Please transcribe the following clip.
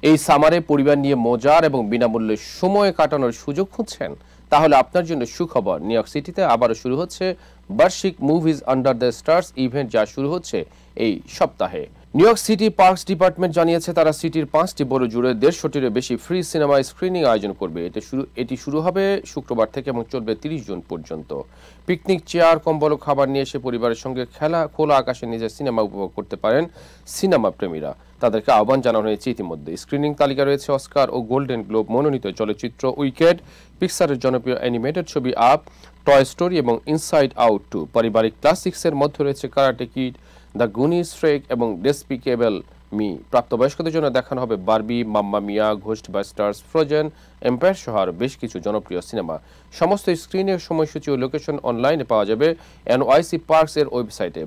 এই সামারে পরিবার নিয়ে মজার এবং বিনামূল্যে সময় কাটানোর সুযোগ খুঁজছেন? তাহলে আপনার জন্য সুখবর। নিউ ইয়র্ক সিটিতে আবারও শুরু হচ্ছে বার্ষিক movies under the stars event, যা শুরু হচ্ছে এই সপ্তাহে। New York city parks department জানিয়েছে তারা সিটির 5টি বড় জুড়ে 150টিরও বেশি ফ্রি সিনেমা স্ক্রিনিং আয়োজন করবে। এটি শুরু হবে শুক্রবার থেকে এবং চলবে 30 জুন পর্যন্ত। পিকনিক, চেয়ার, কম্বল ও খাবার নিয়ে এসে পরিবারের সঙ্গে খোলা আকাশে নিজের সিনেমা উপভোগ করতে পারেন সিনেমা প্রেমীরা। তাদেরকে আহ্বান জানানো হয়েছে ইতিমধ্যে। স্ক্রিনিং তালিকা রয়েছে অস্কার ও গোল্ডেন গ্লোব মনোনীত চলচ্চিত্র উইকেড, পিক্সারের জনপ্রিয় অ্যানিমেটেড ছবি আপ, টয় স্টোরি এবং ইনসাইড আউট 2। পারিবারিক ক্লাসিক্সের মধ্যে রয়েছে কারাটে কিড, দ্য গুনিজ, শ্রেক এবং ডেসপিকেবল মি। প্রাপ্তবয়স্কদের জন্য দেখানো হবে বারবি, মাম্মা মিয়া, ঘোস্টবাস্টার্স, ফ্রোজেন, এম্পায়ার সহ বেশ কিছু জনপ্রিয় সিনেমা। সমস্ত স্ক্রিনের সময়সূচি ও লোকেশন অনলাইনে পাওয়া যাবে এনওয়াইসি পার্কস এর ওয়েবসাইটে।